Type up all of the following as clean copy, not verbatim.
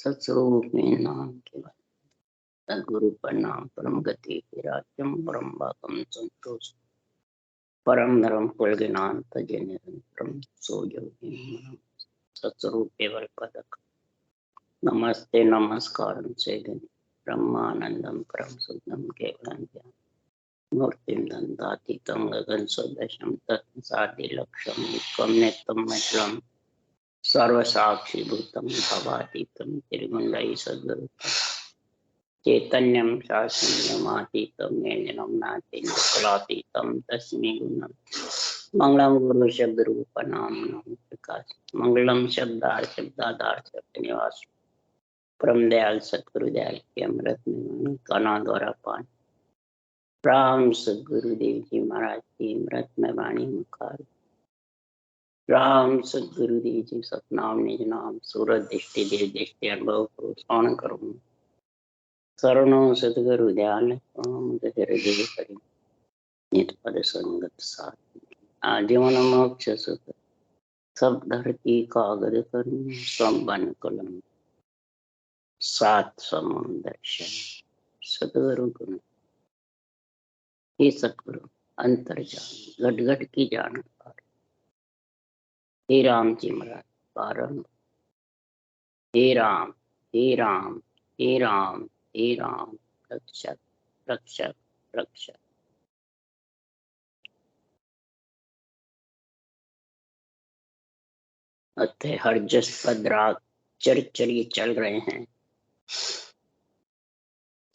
सत्स्वरूप में नाम के बाद सदगुरु प्रणाम परम गति विराज्यम परम भागम संतोष परम नरम कुल ज्ञान तजे निरंतरम सो योगी सत्स्वरूप केवल पदक नमस्ते नमस्कार से ब्रह्मानंदम परम शुद्धम केवलम ज्ञान मूर्तिम दंतातीतम गगन सदृशम तत्सादि लक्ष्यम एकम नित्यम मचलम सर्वसाक्षी भूतम भवातीतम त्रिगुणरहित सद्गुरु चैतन्यम शासनमातीतम निरंजनम नास्ति कलातीतम तस्मै गुणम मंगलम गुरु शब्द रूप नाम नाम प्रकाश मंगलम शब्दाधार शब्द निवास परम दयाल सतगुरु दयाल के अमृत में काना द्वारा पान राम सदगुरुदेव जी महाराज की अमृत में वाणी मुखार राम सदगुरुदेव जी सतनाम निज नाम सूरत दृष्टि देव दृष्टि अनुभव को श्रवण करूँ शरणों सतगुरु दयाल हृदय करी नित पद संगत साथ आजीवन मोक्ष सुख सब धरती कागज करूं सब बन कलम सात समुद्र सतगुरु गुण हे सतगुरु अंतर जान घट घट की जान पार हे राम जी महाराज पारम हे राम हे राम हे राम हे राम रक्षक रक्षक रक्षक। अतः हर जस पदराग चरिए चल रहे हैं।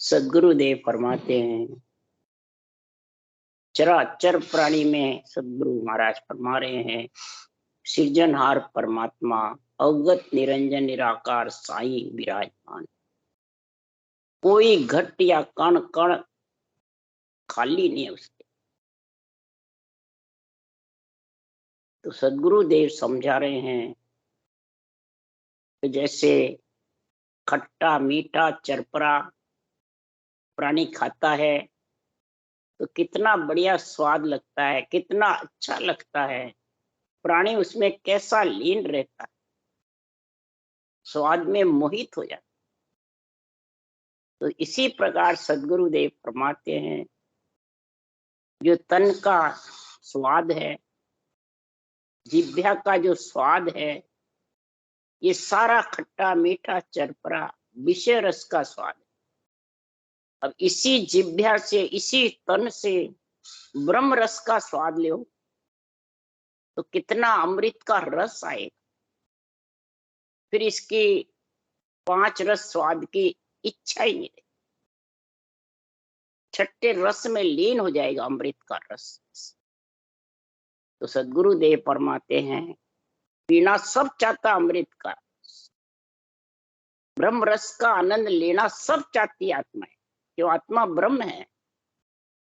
सदगुरुदेव फरमाते हैं चराचर प्राणी में सदगुरु महाराज फरमा रहे हैं सृजनहार परमात्मा अवगत निरंजन निराकार साईं विराजमान। कोई घट या कण कण खाली नहीं है उसके। तो सदगुरुदेव समझा रहे हैं तो जैसे खट्टा मीठा चरपरा प्राणी खाता है तो कितना बढ़िया स्वाद लगता है, कितना अच्छा लगता है, प्राणी उसमें कैसा लीन रहता है, स्वाद में मोहित हो जाता। तो इसी प्रकार सदगुरुदेव फरमाते हैं जो तन का स्वाद है, जिह्वा का जो स्वाद है, ये सारा खट्टा मीठा चरपरा विषय रस का स्वाद है। अब इसी जिह्वा से इसी तन से ब्रह्म रस का स्वाद लो तो कितना अमृत का रस आएगा। फिर इसकी 5 रस स्वाद की इच्छा ही नहीं रही, छठे रस में लीन हो जाएगा अमृत का रस। तो सदगुरुदेव फरमाते हैं पीना सब चाहता अमृत का, ब्रह्म रस का आनंद लेना सब चाहती आत्मा है, क्यों आत्मा ब्रह्म है।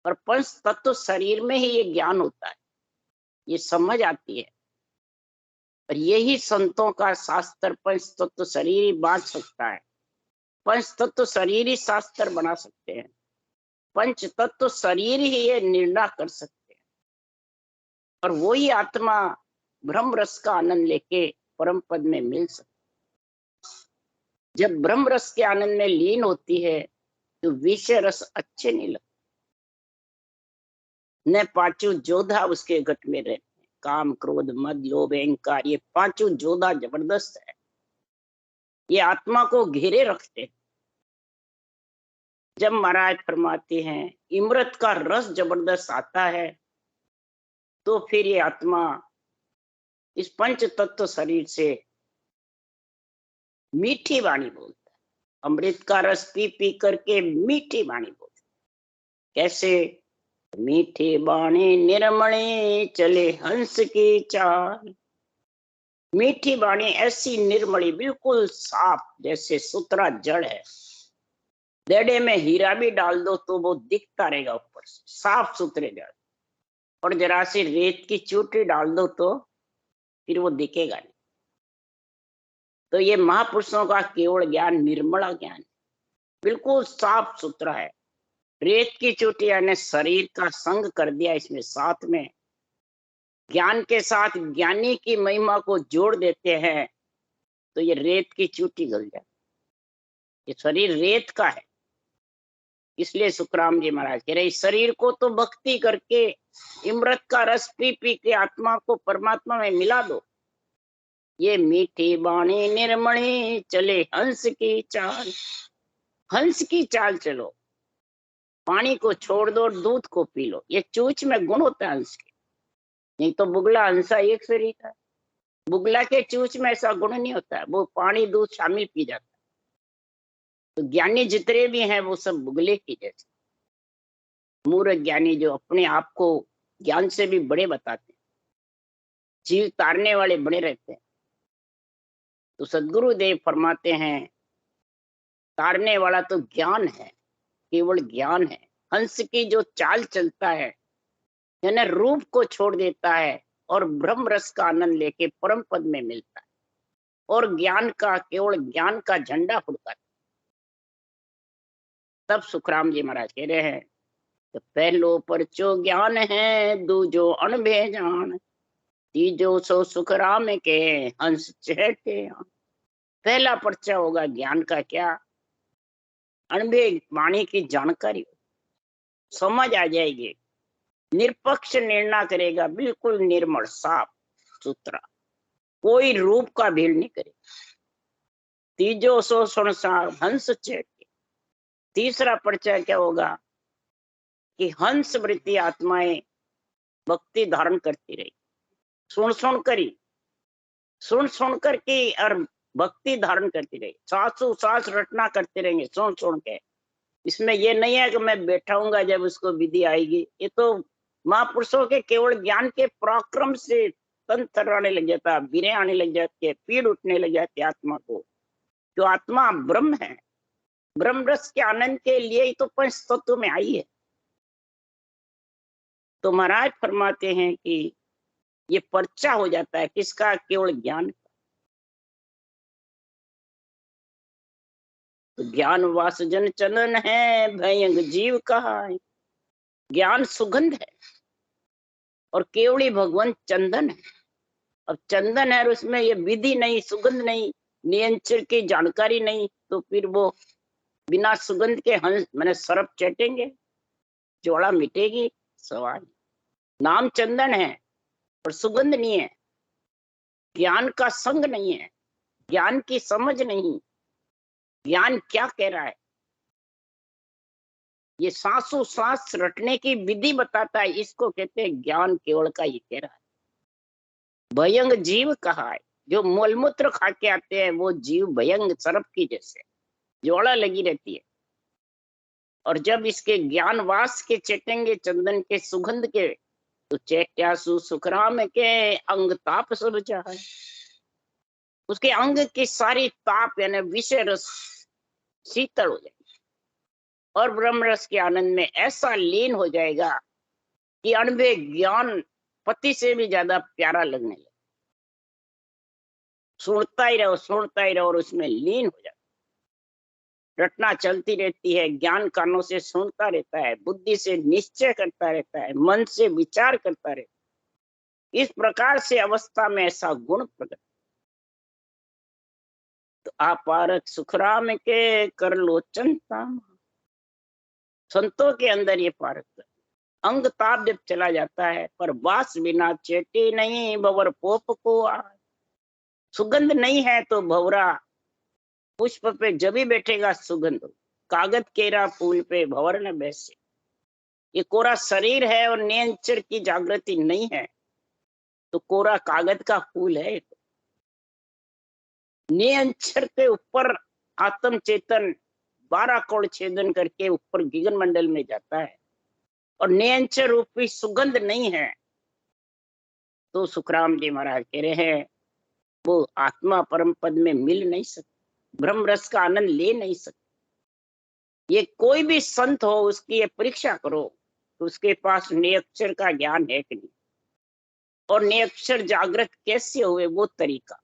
पर पंच तत्व शरीर में ही ये ज्ञान होता है, ये समझ आती है। और यही संतों का शास्त्र पंच तत्व शरीर ही बांट सकता है, पंच तत्व शरीर ही शास्त्र बना सकते हैं, पंच तत्व शरीर ही ये निर्णय कर सकते हैं। और वही आत्मा ब्रह्म रस का आनंद लेके परम पद में मिल सकती। जब ब्रह्म रस के आनंद में लीन होती है तो विषय रस अच्छे नहीं लगते। न 5 जोधा उसके घट में रहते हैं, काम क्रोध मद लोभ अहंकार, ये 5 जोधा जबरदस्त है, ये आत्मा को घेरे रखते हैं। जब महाराज फरमाते हैं इमरत का रस जबरदस्त आता है तो फिर ये आत्मा इस पंच तत्व शरीर से मीठी वाणी बोलता है, अमृत का रस पी पी करके मीठी वाणी बोलता है। कैसे? मीठी बाणी निर्मले चले हंस की चाल। मीठी बाणी ऐसी निर्मली बिल्कुल साफ जैसे सुथरा जड़ है, देड़े में हीरा भी डाल दो तो वो दिखता रहेगा ऊपर से, साफ सुथरे जड़। और जरा सी रेत की चूटी डाल दो तो फिर वो दिखेगा नहीं। तो ये महापुरुषों का केवल ज्ञान निर्मला ज्ञान, बिल्कुल साफ सुथरा है। रेत की चोटिया ने शरीर का संग कर दिया इसमें, साथ में ज्ञान के साथ ज्ञानी की महिमा को जोड़ देते हैं तो ये रेत की चूटी गल जाती। ये शरीर रेत का है। इसलिए सुखराम जी महाराज कह रहे इस शरीर को तो भक्ति करके अमृत का रस पी पी के आत्मा को परमात्मा में मिला दो। ये मीठी बाणी निर्मणी चले हंस की चाल, हंस की चाल चलो। पानी को छोड़ दो, दूध को पी लो। ये चूच में गुण होता है हंस के, नहीं तो बुगला हंसा एक शरीर है। बुगला के चूच में ऐसा गुण नहीं होता है, वो पानी दूध शामिल पी जाता है। तो ज्ञानी जितने भी हैं वो सब बुगले की जैसे, मूर्ख ज्ञानी जो अपने आप को ज्ञान से भी बड़े बताते हैं, जीव तारने वाले बड़े रहते हैं। तो सदगुरु देव फरमाते हैं तारने वाला तो ज्ञान है, केवल ज्ञान है। हंस की जो चाल चलता है यानी रूप को छोड़ देता है और ब्रह्म रस का आनंद लेके परम पद में मिलता है और ज्ञान का केवल ज्ञान का झंडा फुड़ता है। तब सुखराम जी महाराज कह रहे हैं तो पहलो परचो ज्ञान है, दूजो अनभे जान, तीजो सो सुखराम के हंस चहटे। पहला पर्चा होगा ज्ञान का, क्या? अनभे वाणी की जानकारी, समझ आ जाएगी, निरपक्ष निर्णय करेगा, बिल्कुल निर्मल साफ सुथरा, कोई रूप का भेद नहीं करेगा। तीजो सो सुनसार हंस चेटे। तीसरा पर्चा क्या होगा कि हंस वृत्ति आत्माएं भक्ति धारण करती रही, सुन सुन कर के और भक्ति धारण करती रही, सासु सास रटना करते रहेंगे सुन के। इसमें ये नहीं है कि मैं बैठाऊंगा जब उसको विधि आएगी। ये तो महापुरुषों के केवल ज्ञान के पराक्रम से तन थर्राने लग जाता, वीरें आने लग जाती है, पीड़ उठने लग जाती है आत्मा को। जो आत्मा ब्रह्म है, ब्रह्म रस के आनंद के लिए ही तो पंच तत्व में आई है। तो महाराज फरमाते हैं कि ये पर्चा हो जाता है किसका? केवल ज्ञान का। तो ज्ञान वास जन चंदन है, भयंग जीव कहा है। ज्ञान सुगंध है और केवली भगवान चंदन है। अब चंदन है और उसमें ये विधि नहीं, सुगंध नहीं, नियंत्रण की जानकारी नहीं, तो फिर वो बिना सुगंध के हंस मैंने सरप चटेंगे, जोड़ा मिटेगी सवाल। नाम चंदन है और सुगंध नहीं है, ज्ञान का संग नहीं है, ज्ञान की समझ नहीं, ज्ञान क्या कह रहा है ये सांसों सांस रटने की विधि बताता है, इसको कहते हैं ज्ञान केवल का ये कह रहा है। भयंग जीव कहा है, जो मलमूत्र खा के आते हैं वो जीव भयंग सर्प की जैसे जोड़ा लगी रहती है। और जब इसके ज्ञान वास के चटेंगे चंदन के सुगंध के, तो चैत्यासु सुखराम के अंग ताप सब चाहे। उसके अंग की सारी ताप यानी विषय रस शीतल हो जाएगी और ब्रह्म रस के आनंद में ऐसा लीन हो जाएगा कि अनबे ज्ञान पति से भी ज्यादा प्यारा लगने लगे। सुनता ही रहो और उसमें लीन हो जाता। रटना चलती रहती है, ज्ञान कानों से सुनता रहता है, बुद्धि से निश्चय करता रहता है, मन से विचार करता रहता है। इस प्रकार से अवस्था में ऐसा गुण प्रकट। तो आपारक सुखराम के कर लोचन ताम, संतों के अंदर ये पारक अंग ताप जब चला जाता है, पर वास बिना चेटी नहीं भवर पोप को आ। सुगंध नहीं है तो भवरा पुष्प पे जब ही बैठेगा सुगंध, कागज केरा फूल पे भवर न बैसे। ये कोरा शरीर है और नियंत्रण की जागृति नहीं है तो कोरा कागज का फूल है। नियंत्रण के ऊपर आत्म चेतन 12 कोण छेदन करके ऊपर गगन मंडल में जाता है और नियंत्रण रूपी सुगंध नहीं है, तो सुखराम जी महाराज कह रहे हैं वो आत्मा परम पद में मिल नहीं सकती, ब्रह्म रस का आनंद ले नहीं सकती। ये कोई भी संत हो उसकी ये परीक्षा करो तो उसके पास नियक्षर का ज्ञान है कि नहीं, और नियक्षर जागृत कैसे हुए वो तरीका।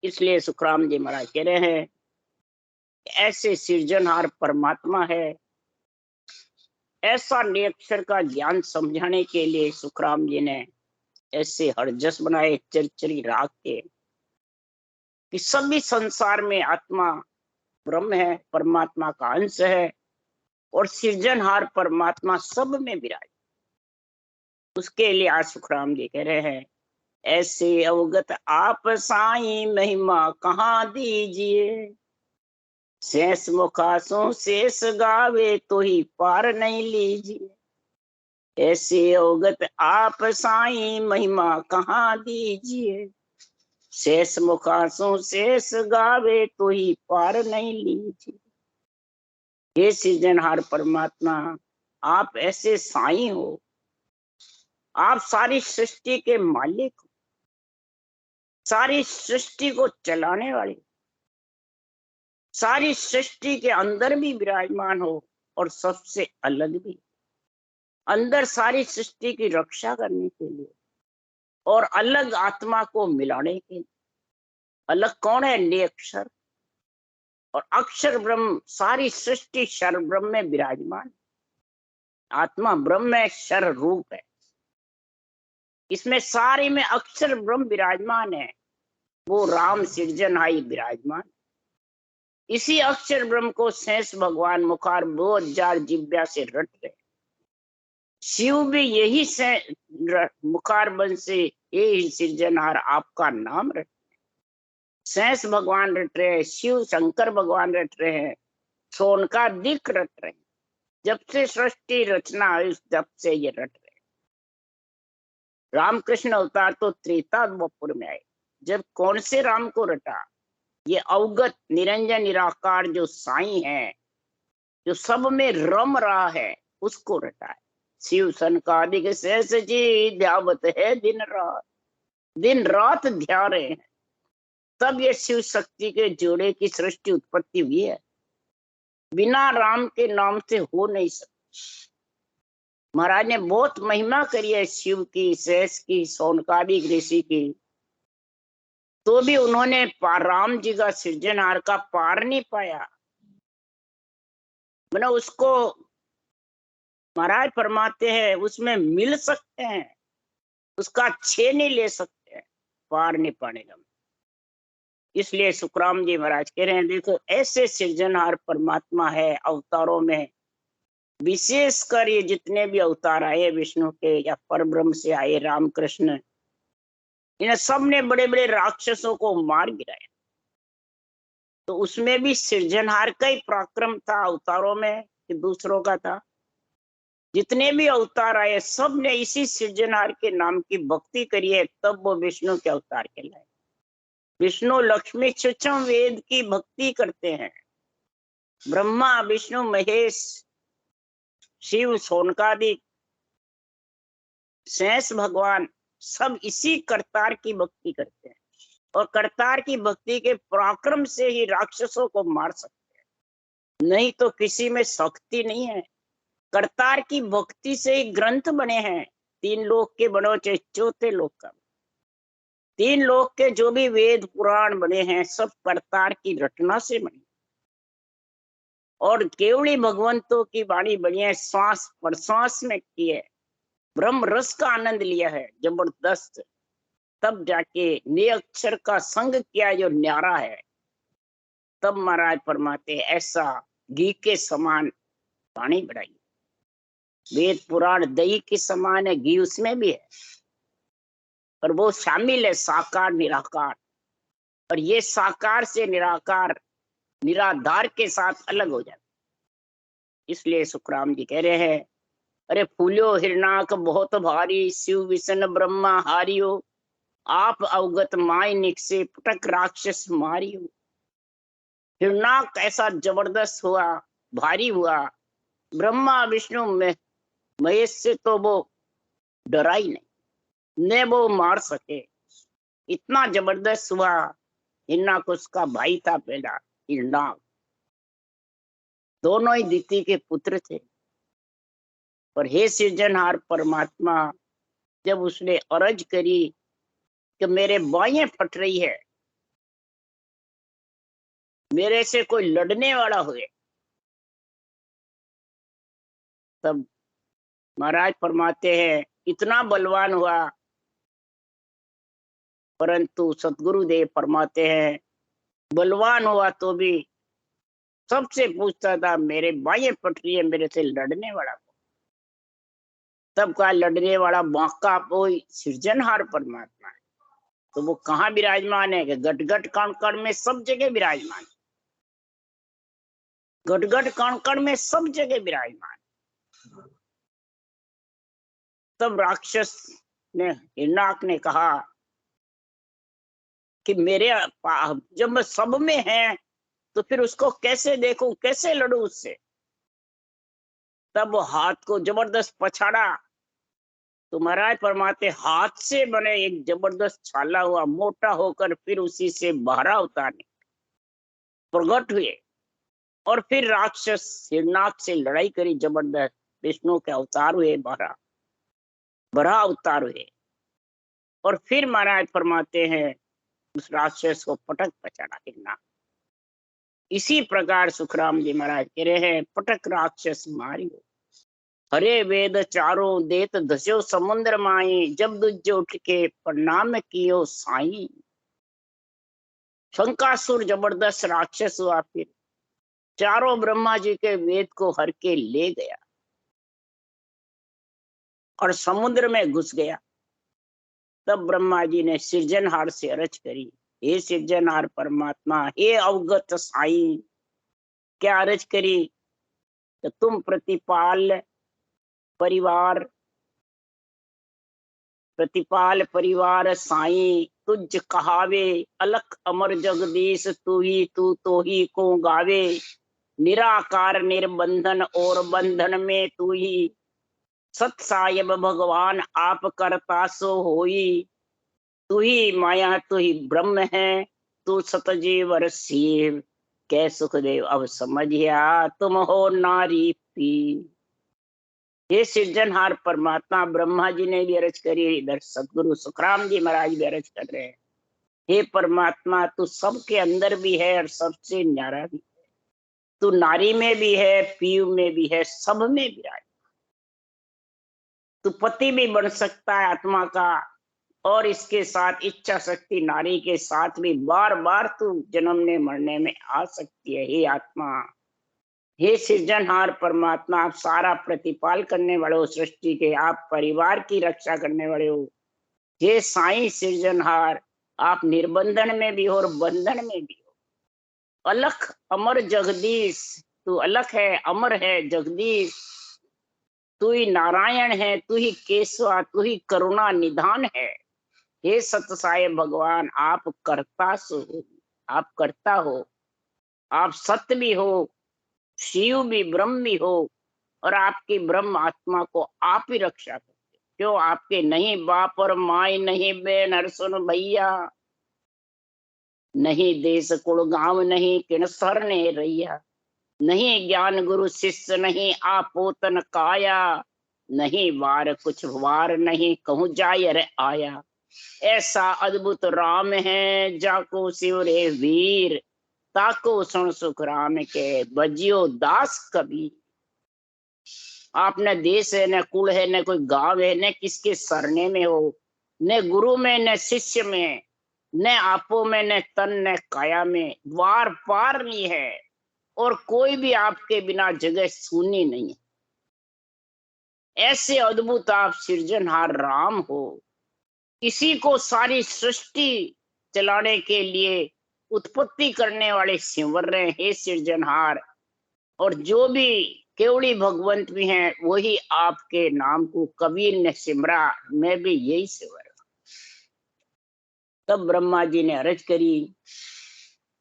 इसलिए सुखराम जी महाराज कह रहे हैं ऐसे सृजनहार परमात्मा है, ऐसा नियक्षर का ज्ञान समझाने के लिए सुखराम जी ने ऐसे हरजस बनाए चरचरी राग के कि सभी संसार में आत्मा ब्रह्म है, परमात्मा का अंश है, और सृजनहार परमात्मा सब में विराज। उसके लिए आज सुखराम जी कह रहे हैं, ऐसे अवगत आप साईं महिमा कहाँ दीजिए, शेष मुखासों शेष गावे तो ही पार नहीं लीजिए। ऐसे अवगत आप साईं महिमा कहाँ दीजिए, शेष मुखासों शेष गावे तो ही पार नहीं लीजिए। हे सृजनहार परमात्मा, आप ऐसे साईं हो, आप सारी सृष्टि के मालिक हो, सारी सृष्टि को चलाने वाले, सारी सृष्टि के अंदर भी विराजमान हो और सबसे अलग भी, अंदर सारी सृष्टि की रक्षा करने के लिए और अलग आत्मा को मिलाने के लिए। अलग कौन है? निरक्षर और अक्षर ब्रह्म, सारी सृष्टि शर ब्रह्म में विराजमान। आत्मा ब्रह्म है, शर रूप है, इसमें सारे में अक्षर ब्रह्म विराजमान है। वो राम सृजनहाई विराजमान। इसी अक्षर ब्रह्म को शेष भगवान मुखार 2000 जिब्या से रट रहे। शिव भी यही से मुखार बन से यही सृजनहार आपका नाम रट, शेष भगवान रट रहे हैं, शिव शंकर भगवान रट रहे हैं, सोनका दिख रट रहे हैं। जब से सृष्टि रचना है जब से ये रट रहे। रामकृष्ण अवतार तो त्रेता द्वापर में आए। जब कौन से राम को रटा? ये अवगत निरंजन निराकार जो साईं है, जो सब में रम रहा है, उसको रटा है। शिव सनकादिक शेष जी ध्यावत है दिन रात, दिन रात ध्या रहे हैं, तब ये शिव शक्ति के जोड़े की सृष्टि उत्पत्ति हुई है। बिना राम के नाम से हो नहीं सकती। महाराज ने बहुत महिमा करी है शिव की, शेष की, सोनकादिक ऋषि की, तो भी उन्होंने राम जी का सृजनहार का पार नहीं पाया। मैंने उसको महाराज फरमाते हैं उसमें मिल सकते हैं, उसका छे नहीं ले सकते हैं, पार नहीं पाने का। इसलिए सुखराम जी महाराज कह रहे हैं, देखो ऐसे सृजनहार परमात्मा है अवतारों में। विशेषकर ये जितने भी अवतार आए विष्णु के या परब्रह्म से आए, रामकृष्ण, इन सब ने बड़े बड़े राक्षसों को मार गिराया। तो उसमें भी सृजनहार का ही पराक्रम था अवतारों में कि दूसरों का था? जितने भी अवतार आए सब ने इसी सृजनहार के नाम की भक्ति करी है, तब वो विष्णु के अवतार कहलाए। विष्णु लक्ष्मी सूक्ष्म वेद की भक्ति करते हैं। ब्रह्मा विष्णु महेश शिव सोनकादिक शेष भगवान सब इसी करतार की भक्ति करते हैं, और करतार की भक्ति के पराक्रम से ही राक्षसों को मार सकते हैं, नहीं तो किसी में शक्ति नहीं है। करतार की भक्ति से ही ग्रंथ बने हैं, 3 लोक के बनो चाहे 4थे लोक का। 3 लोक के जो भी वेद पुराण बने हैं सब करतार की रचना से बने, और केवली भगवंतों की वाणी बनी है, श्वास प्रश्वास में की है, ब्रह्म रस का आनंद लिया है जबरदस्त, तब जाके निरक्षर का संग किया जो न्यारा है, तब महाराज फरमाते ऐसा घी के समान पानी बढ़ाइए। वेद पुराण दही के समान है, घी उसमें भी है, और वो शामिल है साकार निराकार, और ये साकार से निराकार निराधार के साथ अलग हो जाता। इसलिए सुखराम जी कह रहे हैं, अरे फूलो हिरनाक बहुत भारी, शिव विष्णु ब्रह्मा हारियो, आप अवगत माय निकसे पटक राक्षस मारियो। हिरनाक ऐसा जबरदस्त हुआ, भारी हुआ, ब्रह्मा विष्णु में महेश से तो वो डरा ही नहीं, ने वो मार सके, इतना जबरदस्त हुआ। हिरनाक उसका भाई था पहला हिरनाक, दोनों ही दिति के पुत्र थे। और हे सृजनहार परमात्मा, जब उसने अर्ज करी कि मेरे बाहें फट रही है, मेरे से कोई लड़ने वाला हुए, तब महाराज फरमाते हैं इतना बलवान हुआ, परंतु सतगुरुदेव फरमाते हैं बलवान हुआ तो भी सबसे पूछता था मेरे बाएं पटरी है, मेरे से लड़ने वाला। तब का लड़ने वाला मौका कोई सृजनहार परमात्मा है। तो वो कहाँ विराजमान है? कि गट गट कण कण में सब जगह विराजमान। गट गट कण कण में सब जगह विराजमान। तब राक्षस ने, हिरणाक ने कहा कि मेरे जब मैं सब में है तो फिर उसको कैसे देखूं, कैसे लड़ूं उससे। तब वो हाथ को जबरदस्त पछाड़ा तो महाराज परमात्मा हाथ से बने एक जबरदस्त छाला हुआ, मोटा होकर फिर उसी से बहरा उतारने प्रकट हुए। और फिर राक्षस हिरणाक से लड़ाई करी जबरदस्त। विष्णु के अवतार हुए, बड़ा अवतार हुए। और फिर महाराज फरमाते हैं उस राक्षस को पटक पछाड़ा हिरणाक। इसी प्रकार सुखराम जी महाराज कह रहे हैं, पटक राक्षस मारियो, हरे वेद चारों देत धस्यो समुद्र माई, जब दुज उठ के प्रणाम कियो साई। शंकासुर जबरदस्त राक्षस हुआ, फिर चारों ब्रह्मा जी के वेद को हर के ले गया और समुद्र में घुस गया। तब ब्रह्मा जी ने सृजनहार से अर्ज करी, हे सृजनहार परमात्मा, हे अवगत साई। क्या अर्ज करी? तो तुम प्रतिपाल परिवार साई, तुझ कहावे अलख अमर जगदीश, तू ही तू तो ही को गावे। निराकार निर्बंधन और बंधन में तू ही, सत सायब भगवान आप करता सो होई। तू ही माया तू ही ब्रह्म है, तू सतजीवर शिव। कै सुखदेव अब समझिया, तुम हो नारी पी। ये सृजनहार परमात्मा ब्रह्मा जी ने भी अर्ज करी, इधर सदगुरु सुखराम जी महाराज भी अर्ज कर रहे हैं, हे परमात्मा तू सबके अंदर भी है और सबसे न्यारा भी है। तू नारी में भी है, पीव में भी है, सब में विराज। तू पति भी बन सकता है आत्मा का, और इसके साथ इच्छा शक्ति नारी के साथ भी बार बार तू जन्मने मरने में आ सकती है। हे आत्मा, हे सृजनहार परमात्मा, आप सारा प्रतिपाल करने वाले हो सृष्टि के, आप परिवार की रक्षा करने वाले हो। हे साईं सृजनहार, आप निर्बंधन में भी हो और बंधन में भी हो। अलख अमर जगदीश, तू अलख है, अमर है, जगदीश तू ही नारायण है, तू ही केशवा, तू ही करुणा निधान है। हे सतसाय भगवान, आप करता सो, आप करता हो, आप सत्य भी हो, शिव भी, ब्रह्म भी हो, और आपकी ब्रह्म आत्मा को आप ही रक्षा करते। क्यों? आपके नहीं बाप और माई, नहीं बेन और सुन भैया, नहीं देश कुल गांव, नहीं किणसर ने रैया, नहीं ज्ञान गुरु शिष्य, नहीं आपोतन काया, नहीं वार कुछ वार, नहीं कहूँ जाय रे आया। ऐसा अद्भुत राम है, जाको शिव रे वीर, ताको सुन सुख राम के, बजियो दास कबीर। आप न देश है, न कुल है, न कोई गांव है, न किसके सरने में हो, न गुरु में, न शिष्य में, न आपो में, न तन, न काया में, वार पार नहीं है, और कोई भी आपके बिना जगह सुनी नहीं है। ऐसे अद्भुत आप सृजनहार राम हो। इसी को सारी सृष्टि चलाने के लिए उत्पत्ति करने वाले सिमर रहे, हे सृजनहार। और जो भी केवड़ी भगवंत भी हैं, वही आपके नाम को कबीर ने सिमरा, मैं भी यही सिमरा। तब ब्रह्मा जी ने अर्ज करी,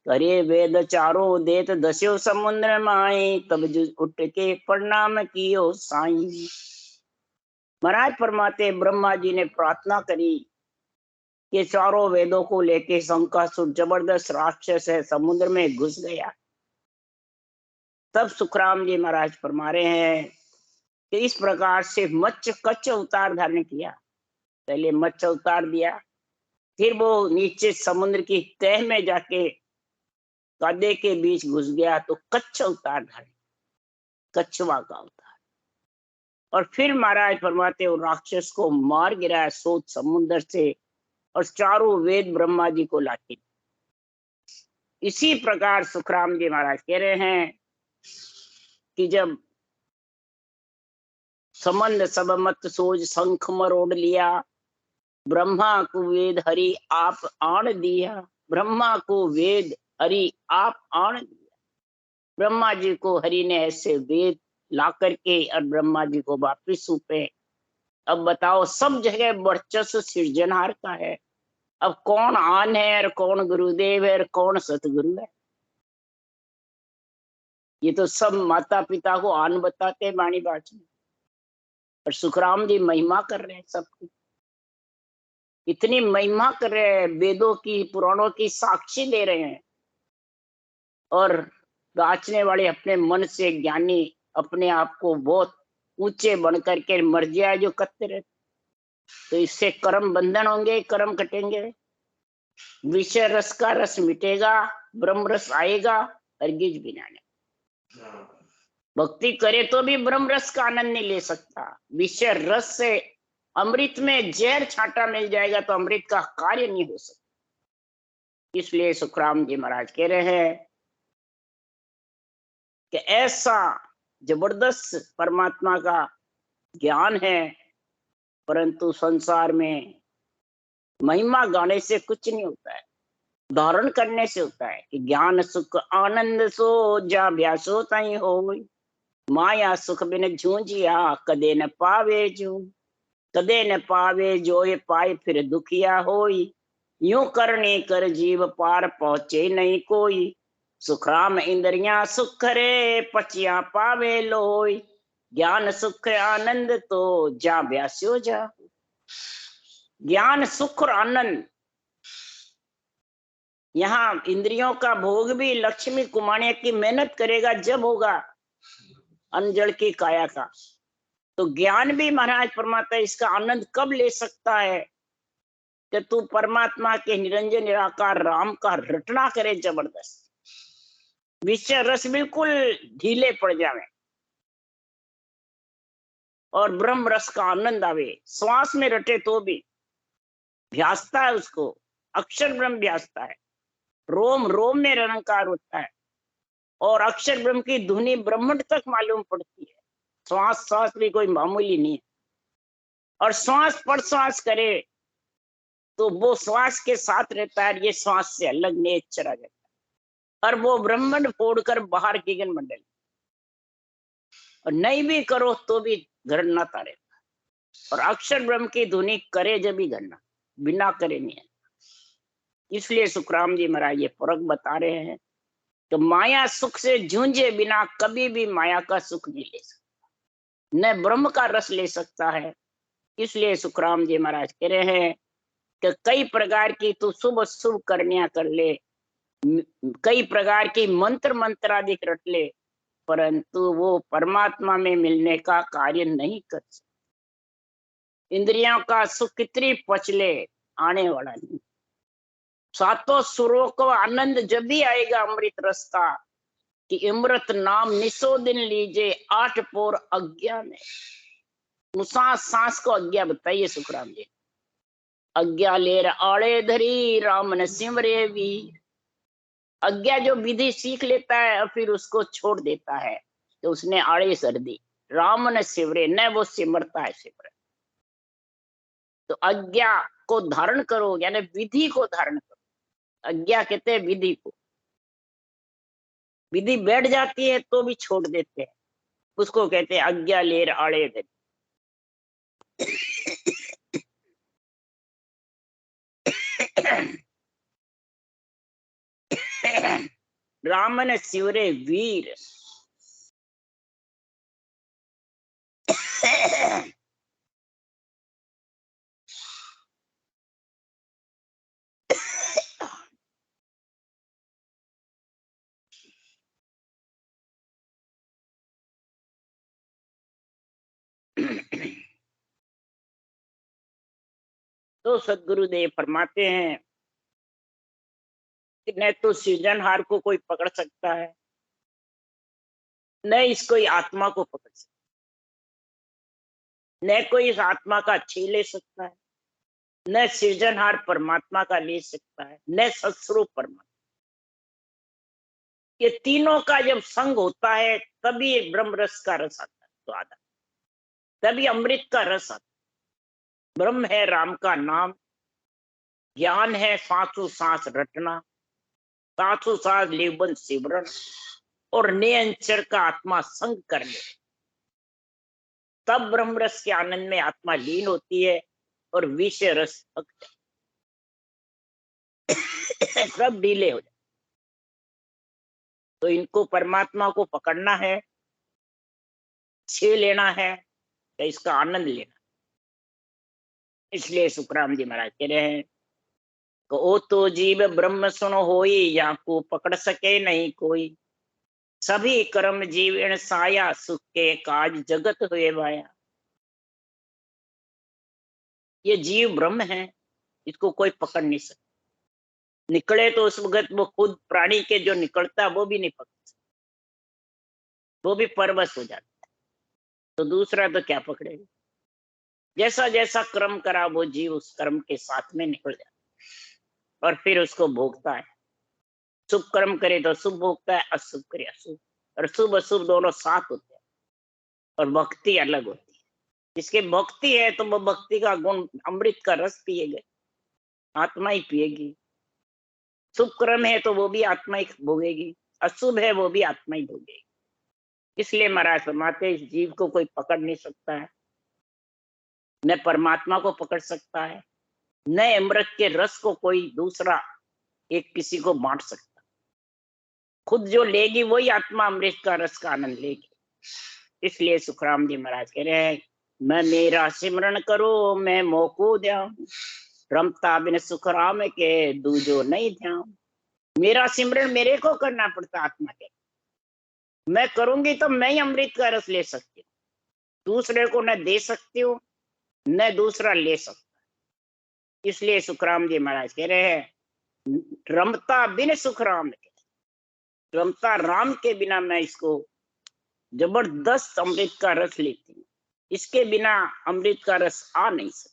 करे वेद चारों देत दस्यो समुद्र माई, तब उठ के प्रणाम कियो साई। महाराज फरमाते ब्रह्मा जी ने प्रार्थना करी कि चारों वेदों को लेके शंकासुर जबरदस्त राक्षस है, समुद्र में घुस गया। तब सुखराम जी महाराज फरमा रहे हैं कि इस प्रकार से मत्स्य कच्छ अवतार धारण किया। पहले मत्स्य अवतार दिया, फिर वो नीचे समुद्र की तह में जाके कादे के बीच घुस गया तो कच्छ अवतार धारण, कच्छवा का अवतार। और फिर महाराज फरमाते वो राक्षस को मार गिराया सोच समुद्र से, और चारों वेद ब्रह्मा जी को लाके। इसी प्रकार सुखराम जी महाराज कह रहे हैं कि जब संबंध सब मत सोच शंख मरोड़ लिया, ब्रह्मा को वेद हरि आप आण दिया। ब्रह्मा को वेद हरि आप आण दिया। ब्रह्मा जी को हरि ने ऐसे वेद ला करके और ब्रह्मा जी को वापिस सौंपे। अब बताओ, सब जगह वर्चस्व सृजनहार का है। अब कौन आन है और कौन गुरुदेव है और कौन सतगुरु है? ये तो सब माता पिता को आन बताते हैं वाणी बाच में, और सुखराम जी महिमा कर रहे हैं सबकी। इतनी महिमा कर रहे हैं, वेदों की पुराणों की साक्षी दे रहे हैं, और गाचने वाले अपने मन से ज्ञानी अपने आप को बहुत ऊंचे बन करके मर जाए जो करते रहते, तो इससे कर्म बंधन होंगे, कर्म कटेंगे, विषय रस का रस मिटेगा, ब्रह्म रस आएगा, हरगिज भी ना। भक्ति करे तो भी ब्रह्म रस का आनंद नहीं ले सकता। विषय रस से अमृत में जहर छांटा मिल जाएगा तो अमृत का कार्य नहीं हो सकता। इसलिए सुखराम जी महाराज कह रहे हैं कि ऐसा जबरदस्त परमात्मा का ज्ञान है, परंतु संसार में महिमा गाने से कुछ नहीं होता है, धारण करने से होता है। कि ज्ञान सुख आनंद सो जा व्यासो तई हो, माया सुख बिन झूंझिया कदे न पावे जू, कदे न पावे जो ये पाए फिर दुखिया होई, यूं करने कर जीव पार पहुंचे नहीं कोई, सुखराम इंद्रियां सुख रे पचिया पावे लोई, ज्ञान सुख आनंद तो जा व्यास्यो जा। ज्ञान सुख और आनंद, यहाँ इंद्रियों का भोग भी लक्ष्मी कुमाने की मेहनत करेगा जब होगा अनजड़ की काया का। तो ज्ञान भी महाराज परमात्मा इसका आनंद कब ले सकता है कि तू परमात्मा के निरंजन निराकार राम का रटना करे जबरदस्त, विषय रस बिल्कुल ढीले पड़ जावे और ब्रह्म रस का आनंद आवे। श्वास में रटे तो भी भ्यासता है उसको, अक्षर ब्रह्म भ्यासता है, रोम रोम में निरंकार होता है, और अक्षर ब्रह्म की धुनी ब्रह्मांड तक मालूम पड़ती है। श्वास श्वास भी कोई मामूली नहीं है, और श्वास पर श्वास करे तो वो श्वास के साथ रहता है, ये श्वास से अलग नहीं चला जाता, और वो ब्रह्मांड फोड़कर बाहर गगन मंडल, और नहीं भी करो तो भी घरनाता रहता है। और अक्षर ब्रह्म की धुनी करे जब भी घरना, बिना करे नहीं है। इसलिए सुखराम जी महाराज ये फर्क बता रहे हैं कि माया सुख से जूझे बिना कभी भी माया का सुख नहीं ले सकता, न ब्रह्म का रस ले सकता है। इसलिए सुखराम जी महाराज कह रहे हैं कि कई प्रकार की तू शुभ शुभ करनिया कर ले, कई प्रकार की मंत्र मंत्रादि रट ले, परंतु वो परमात्मा में मिलने का कार्य नहीं कर सकते। इंद्रियों का सुख कितनी पच ले, आने वाला नहीं। सातों सुरों को आनंद जब भी आएगा अमृत रस का, कि अमृत नाम निसो दिन लीजे, आठ पोर अज्ञा में। सांस सांस को अज्ञा बताइए सुखराम जी। अज्ञा लेर आड़े धरी राम न सिमरे वीर। अज्ञा जो विधि सीख लेता है और फिर उसको छोड़ देता है, तो उसने आड़े सर दी। राम न सिमरे, न वो सिमरता है सिमर। तो अज्ञा को धारण करो, यानी विधि को धारण करो। अज्ञा कहते हैं विधि को, विधि बैठ जाती है तो भी छोड़ देते हैं, उसको कहते हैं अज्ञा लेर आड़े धरी। रामन सिवरे वीर। तो सदगुरुदेव फरमाते हैं कि न तो सृजनहार को कोई पकड़ सकता है, न इसको आत्मा को पकड़ सकता, न कोई इस आत्मा का छीन ले सकता है, न सृजनहार परमात्मा का ले सकता है, न सत्स्वरूप परमात्मा। ये तीनों का जब संग होता है तभी ब्रह्म रस का रस आता है, स्वाद आता है, तभी अमृत का रस आता है। ब्रह्म है राम का नाम, ज्ञान है सांसों सांस रटना, सांसों सांस लेवन सिमरन, और नियंचर का आत्मा संग कर ले, तब ब्रह्म रस के आनंद में आत्मा लीन होती है और विषय रस थक जाए सब ढीले हो जाए। तो इनको परमात्मा को पकड़ना है, छे लेना है, तो इसका आनंद लेना। इसलिए सुखराम जी महाराज कह रहे हैं, ओ तो जीव ब्रह्म सुन होई, या को पकड़ सके नहीं कोई, सभी कर्म जीवन साया, सुख के काज जगत हुए माया। ये जीव ब्रह्म है, इसको कोई पकड़ नहीं सकता। निकले तो उस वक्त वो खुद प्राणी के जो निकलता वो भी नहीं पकड़ सकता, वो भी परवश हो जाता है, तो दूसरा तो क्या पकड़ेगा। जैसा जैसा कर्म करा वो जीव उस कर्म के साथ में निकल जाता है और फिर उसको भोगता है। शुभ कर्म करे तो शुभ भोगता है, अशुभ करे अशुभ, और शुभ अशुभ दोनों साथ होते हैं। और भक्ति अलग होती है, जिसके भक्ति है तो वो भक्ति का गुण अमृत का रस पिएगा, आत्मा ही पिएगी। शुभ कर्म है तो वो भी आत्मा ही भोगेगी, अशुभ है वो भी आत्मा ही भोगेगी। इसलिए महाराज फरमाते इस जीव को कोई पकड़ नहीं सकता है, न परमात्मा को पकड़ सकता है, न अमृत के रस को कोई दूसरा एक किसी को बांट सकता। खुद जो लेगी वही आत्मा अमृत का रस का आनंद लेगी। इसलिए सुखराम जी महाराज कह रहे हैं, मैं मेरा सिमरन करो मैं मोको ध्यान, रमता बिन सुखराम के दूजो नहीं ध्यान। मेरा सिमरन मेरे को करना पड़ता, आत्मा के मैं करूंगी तो मैं ही अमृत का रस ले सकती हूँ, दूसरे को न दे सकती हूँ न दूसरा ले सकता। इसलिए सुखराम जी महाराज कह रहे हैं, रमता बिन सुखराम के, रमता राम के बिना मैं इसको जबरदस्त अमृत का रस लेती हूँ, इसके बिना अमृत का रस आ नहीं सकता।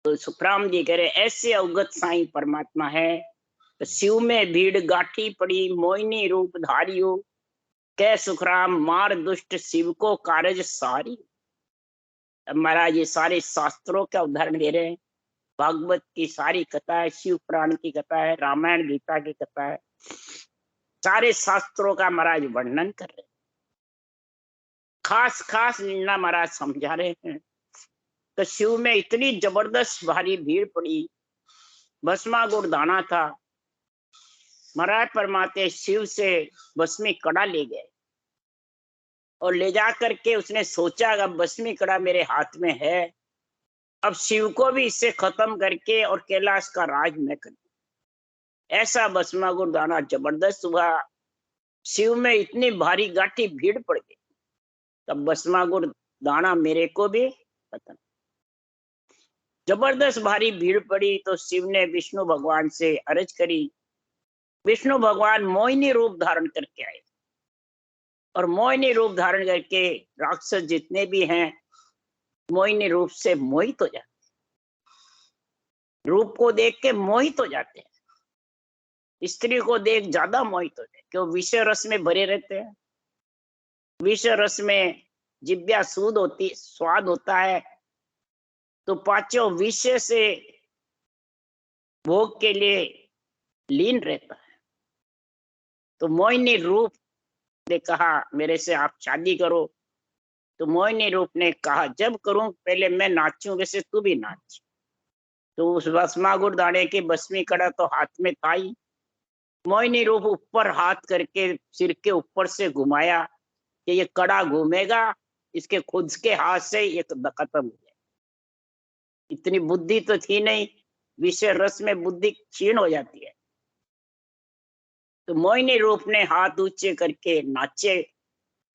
तो सुखराम जी कह रहे ऐसे अवगत साईं परमात्मा है, तो शिव में भीड़ गाठी पड़ी मोहिनी रूप धारियो, कै सुखराम मार दुष्ट शिव को कारज सारी। अब महाराज ये सारे शास्त्रों का उदाहरण दे रहे हैं, भागवत की सारी कथा है, शिव पुराण की कथा है, रामायण गीता की कथा है, सारे शास्त्रों का महाराज वर्णन कर रहे हैं। खास खास लीला महाराज समझा रहे हैं। तो शिव में इतनी जबरदस्त भारी भीड़ पड़ी, भस्मा गुड़ दाना था, महाराज परमात्मा शिव से भस्मी कड़ा ले गए और ले जा करके उसने सोचा अब भस्मी कड़ा मेरे हाथ में है, अब शिव को भी इससे खत्म करके और कैलाश का राज मैं कर। ऐसा भस्मा गुड़ दाना जबरदस्त हुआ, शिव में इतनी भारी गाठी भीड़ पड़ गई, तब भस्मा गुड़ दाना मेरे को भी खत्म। जबरदस्त भारी भीड़ पड़ी तो शिव ने विष्णु भगवान से अर्ज करी। विष्णु भगवान मोहिनी रूप धारण करके आए और मोहिनी रूप धारण करके राक्षस जितने भी हैं मोहिनी रूप से मोहित हो जाते, रूप को देख के मोहित हो जाते हैं। स्त्री को देख ज्यादा मोहित होते हैं, क्यों विषय रस में भरे रहते हैं। विषय रस में जिब्या सूद होती, स्वाद होता है, तो पांचों विषय से भोग के लिए लीन रहता है। तो मोहिनी रूप ने कहा मेरे से आप शादी करो, तो मोहिनी रूप ने कहा जब करूं पहले मैं नाचूं, वैसे तू भी नाच। तो उस भस्मा गुड़ दाने की भस्मी कड़ा तो हाथ में था ही, मोहिनी रूप ऊपर हाथ करके सिर के ऊपर से घुमाया कि ये कड़ा घूमेगा, इसके खुद के हाथ से ये खत्म हो जाए। इतनी बुद्धि तो थी नहीं, विषय रस में बुद्धि क्षीण हो जाती है। तो मोहिनी रूप ने हाथ ऊंचे करके नाचे,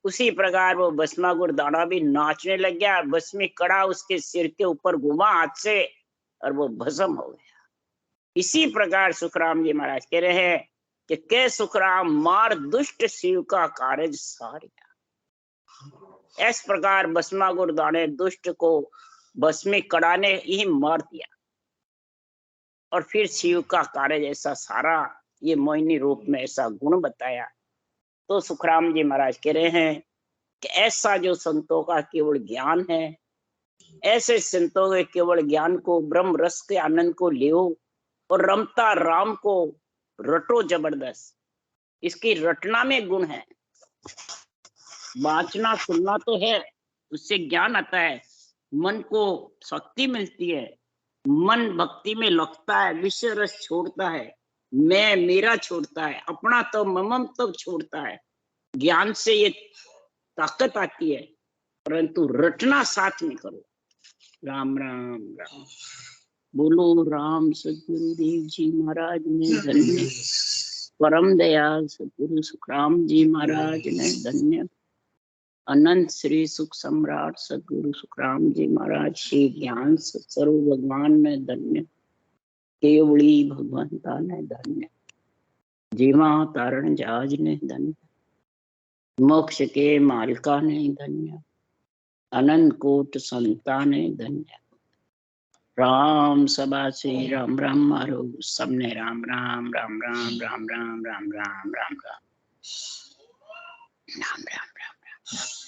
उसी प्रकार वो भस्मा गुड़ दाना भी नाचने लग गया, भस्मी कड़ा उसके सिर के ऊपर घुमा हाथ से और वो भस्म हो गया। इसी प्रकार सुखराम जी महाराज कह रहे हैं कि कै सुखराम मार दुष्ट शिव का कारज सारिया। इस प्रकार भस्मा गुड़ दाने दुष्ट को भस्मी कड़ा ने ही मार दिया और फिर शिव का कार्य ऐसा सारा ये मोहिनी रूप में ऐसा गुण बताया। तो सुखराम जी महाराज कह रहे हैं कि ऐसा जो संतों का केवल ज्ञान है, ऐसे संतों के केवल ज्ञान को, ब्रह्म रस के आनंद को लियो और रमता राम को रटो जबरदस्त। इसकी रटना में गुण है। वाचना सुनना तो है, उससे ज्ञान आता है, मन को शक्ति मिलती है, मन भक्ति में लगता है, विषय रस छोड़ता है, मैं मेरा छोड़ता है, अपना तो ममम तो छोड़ता है। ज्ञान से ये ताकत आती है, परंतु रटना साथ में करो। राम राम राम। बोलो राम सदगुरुदेव जी महाराज ने धन्य, परम दयाल सदगुरु सुखराम जी महाराज ने धन्य, अनंत श्री सुख सम्राट सदगुरु सुखराम जी महाराज श्री ज्ञान स्वरूप भगवान ने धन्य, केवड़ी भगवंता ने धन्य, जीवा तारण जहाज ने धन्य, मोक्ष के मालिका ने धन्य, अनंत कोट संता ने धन्य। राम सभा से राम राम मारो सबने, राम राम राम राम राम राम राम राम राम राम राम राम राम राम राम।